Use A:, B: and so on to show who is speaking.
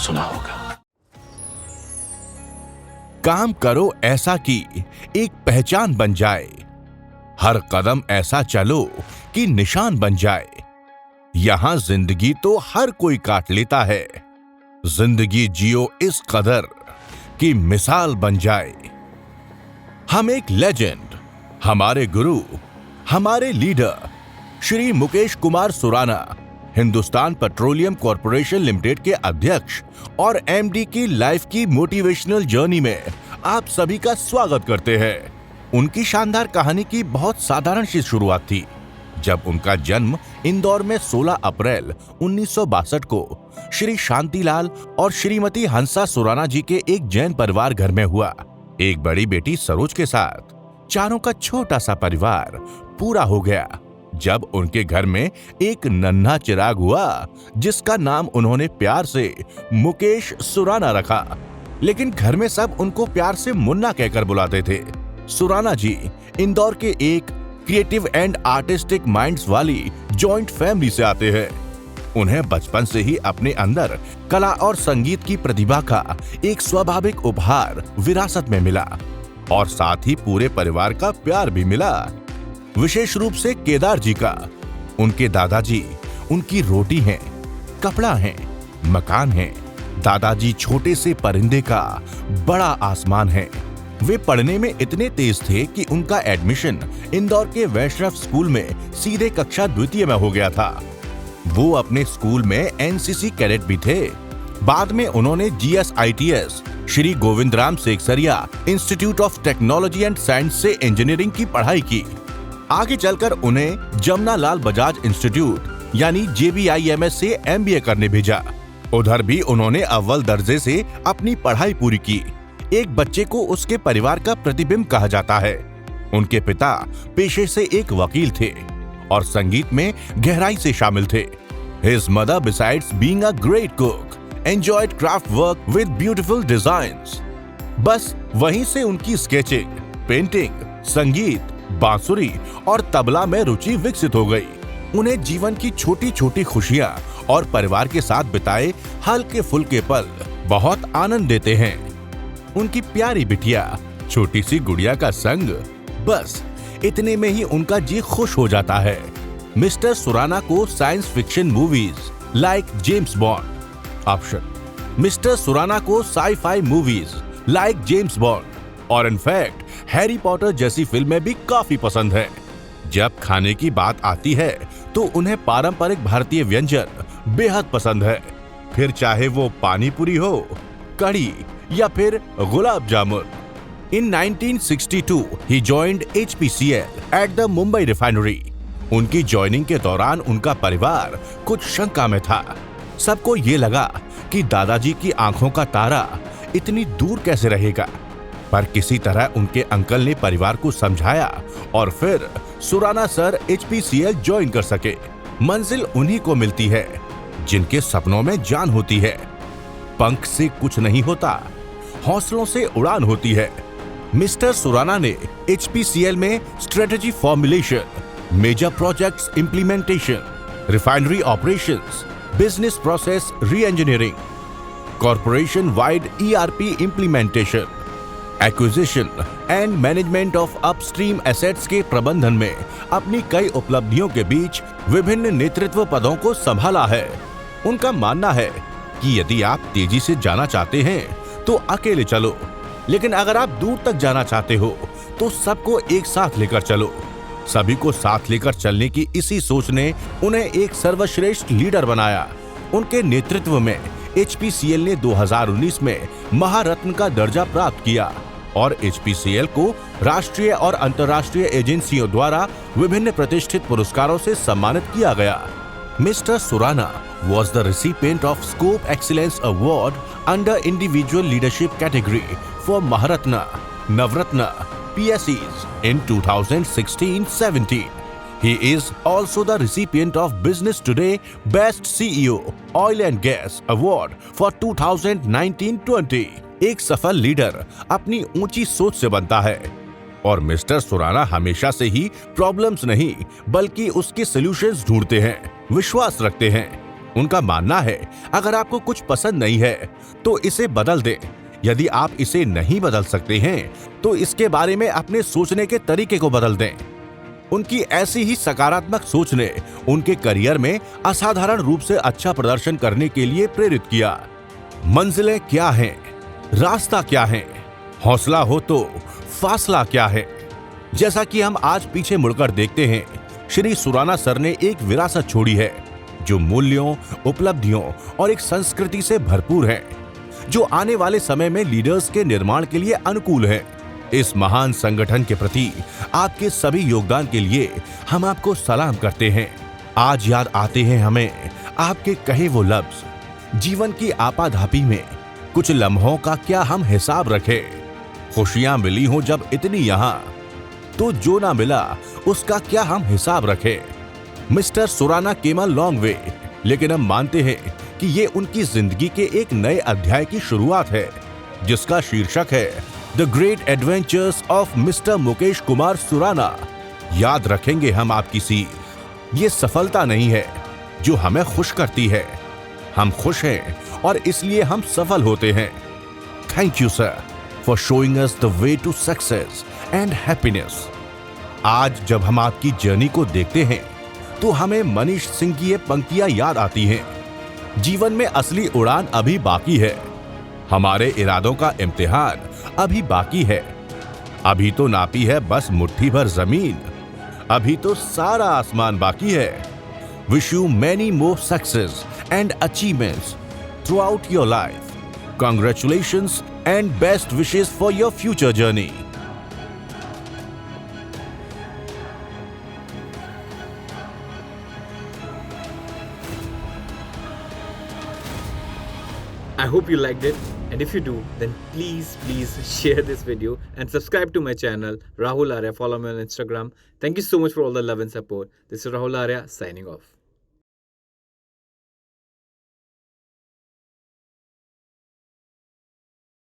A: सुना होगा।
B: काम करो ऐसा कि एक पहचान बन जाए, हर कदम ऐसा चलो कि निशान बन जाए। यहां जिंदगी तो हर कोई काट लेता है, जिंदगी जियो इस कदर कि मिसाल बन जाए। हम एक लेजेंड, हमारे गुरु, हमारे leader Shri Mukesh Kumar Surana, Hindustan petroleum corporation limited के अध्यक्ष और एमडी की लाइफ की मोटिवेशनल जर्नी में आप सभी का स्वागत करते हैं। उनकी शानदार कहानी की बहुत साधारण सी शुरुआत थी जब उनका जन्म इंदौर में 16 अप्रैल 1962 को श्री शांतिलाल और श्रीमती हंसा सुराना जी के एक जैन परिवार घर में हुआ। एक बड़ी बेटी सरोज के साथ चारों का छोटा सा परिवार पूरा हो गया जब उनके घर में एक नन्हा चिराग हुआ जिसका नाम उन्होंने प्यार से मुकेश सुराना रखा। लेकिन घर में सब उनको प्यार से मुन्ना कहकर बुलाते थे। सुराना जी इंदौर के एक क्रिएटिव एंड आर्टिस्टिक माइंड्स वाली जॉइंट फैमिली से आते हैं। उन्हें बचपन से ही अपने अंदर कला और संगीत की प्रतिभा का एक स्वाभाविक उपहार विरासत में मिला और साथ ही पूरे परिवार का प्यार भी मिला, विशेष रूप से केदार जी का। उनके दादाजी उनकी रोटी हैं, कपड़ा है, मकान है। दादाजी छोटे से परिंदे का बड़ा आसमान है। वे पढ़ने में इतने तेज थे कि उनका एडमिशन इंदौर के वैष्णव स्कूल में सीधे कक्षा द्वितीय में हो गया था। वो अपने स्कूल में एनसीसी कैडेट भी थे। बाद में उन्होंने GSITS Shri Govindram Seksaria institute of technology and science से इंजीनियरिंग की पढ़ाई की। आगे चलकर उन्हें जमनालाल बजाज इंस्टीट्यूट यानी JBIMS से MBA करने भेजा। उधर भी उन्होंने अव्वल दर्जे से अपनी पढ़ाई पूरी की। एक बच्चे को उसके परिवार का प्रतिबिंब कहा जाता है। उनके पिता पेशे से एक वकील थे और संगीत में गहराई से शामिल थे। His mother, besides being a great cook, enjoyed craft work with beautiful designs. बस वहीं से उनकी स्केचिंग, पेंटिंग, संगीत, बांसुरी और तबला में रुचि विकसित हो गई। उन्हें जीवन की छोटी छोटी खुशियां और परिवार के साथ बिताए हल्के फुल्के पल बहुत आनंद देते हैं। उनकी प्यारी बिटिया छोटी सी गुड़िया का संग, बस इतने में ही उनका जी खुश हो जाता है। मिस्टर सुराना को science fiction movies like James Bond option, mister Surana को sci-fi movies like James Bond और इनफैक्ट हैरी पॉटर जैसी फिल्में भी काफी पसंद है। जब खाने की बात आती है तो उन्हें पारंपरिक भारतीय व्यंजन बेहद पसंद है, फिर चाहे वो पानी पूरी हो, कढ़ी या फिर gulab jamun. In 1962 he joined HPCL at the Mumbai refinery. उनकी ज्वाइनिंग के दौरान उनका परिवार कुछ शंका में था। सबको ये लगा कि दादाजी की आंखों का तारा इतनी दूर कैसे रहेगा, पर किसी तरह उनके अंकल ने परिवार को समझाया और फिर सुराना सर HPCL ज्वाइन कर सके। मंजिल उन्हीं को मिलती है जिनके सपनों में जान होती है। पंख से कुछ नहीं होता, हौसलों से उड़ान होती है। मिस्टर सुराना ने HPCL में strategy formulation, major projects implementation, refinery operations, business process re engineering, corporation wide ERP implementation, acquisition and management of upstream assets के प्रबंधन में अपनी कई उपलब्धियों के बीच विभिन्न नेतृत्व पदों को संभाला है। उनका मानना है कि यदि आप तेजी से जाना चाहते हैं तो अकेले चलो, लेकिन अगर आप दूर तक जाना चाहते हो तो सबको एक साथ लेकर चलो। सभी को साथ लेकर चलने की इसी सोच ने उन्हें एक सर्वश्रेष्ठ लीडर बनाया। उनके नेतृत्व में HPCL ने 2019 में महारत्न का दर्जा प्राप्त किया और HPCL को राष्ट्रीय और अंतर्राष्ट्रीय एजेंसियों द्वारा विभिन्न प्रतिष्ठित पुरस्कारों से सम्मानित किया गया। Mister Surana was the recipient of Scope Excellence Award under Individual Leadership category for Maharatna, Navratna, PSEs in 2016-17. He is also the recipient of Business Today Best CEO Oil and Gas Award for 2019-20. एक सफल leader अपनी ऊंची सोच से बनता है और mister Surana हमेशा से ही प्रॉब्लम्स नहीं बल्कि उसके सॉल्यूशंस ढूंढते हैं, विश्वास रखते हैं। उनका मानना है अगर आपको कुछ पसंद नहीं है तो इसे बदल दें। यदि आप इसे नहीं बदल सकते हैं तो इसके बारे में अपने सोचने के तरीके को बदल दें। उनकी ऐसी ही सकारात्मक सोच ने उनके करियर में असाधारण रूप से अच्छा प्रदर्शन करने के लिए प्रेरित किया। मंजिलें क्या हैं? रास्ता क्या है? हौसला हो तो फासला क्या है? जैसा कि हम आज पीछे मुड़कर देखते हैं, श्री सुराना सर ने एक विरासत छोड़ी है जो मूल्यों, उपलब्धियों और एक संस्कृति से भरपूर है, जो आने वाले समय में लीडर्स के निर्माण के लिए अनुकूल है। इस महान संगठन के प्रति आपके सभी योगदान के लिए हम आपको सलाम करते हैं। आज याद आते हैं हमें आपके कहे वो लफ्ज। जीवन की आपाधापी में कुछ लम्हों का क्या हम हिसाब रखें? खुशियां मिली हो जब इतनी यहाँ, तो जो ना मिला उसका क्या हम हिसाब रखें? Mister Surana came a long way, लेकिन हम मानते हैं कि ये उनकी जिंदगी के एक नए अध्याय की शुरुआत है, जिसका शीर्षक है the great adventures of mister Mukesh Kumar Surana. याद रखेंगे हम आपकी सीख। ये सफलता नहीं है जो हमें खुश करती है, हम खुश हैं और इसलिए हम सफल होते हैं। Thank you sir for showing us the way to success and happiness. आज जब हम आपकी जर्नी को देखते हैं तो हमें मनीष सिंह की ये पंक्तियां याद आती हैं। जीवन में असली उड़ान अभी बाकी है, हमारे इरादों का इम्तिहान अभी बाकी है। अभी तो नापी है बस मुट्ठी भर जमीन, अभी तो सारा आसमान बाकी है। Wish you many more success and achievements through out your life. Congratulations and best wishes for your future journey.
A: I hope you liked it, and if you do, then please share this video and subscribe to my channel Rahul Arya. Follow me on Instagram. Thank you so much for all the love and support. This is Rahul Arya signing off.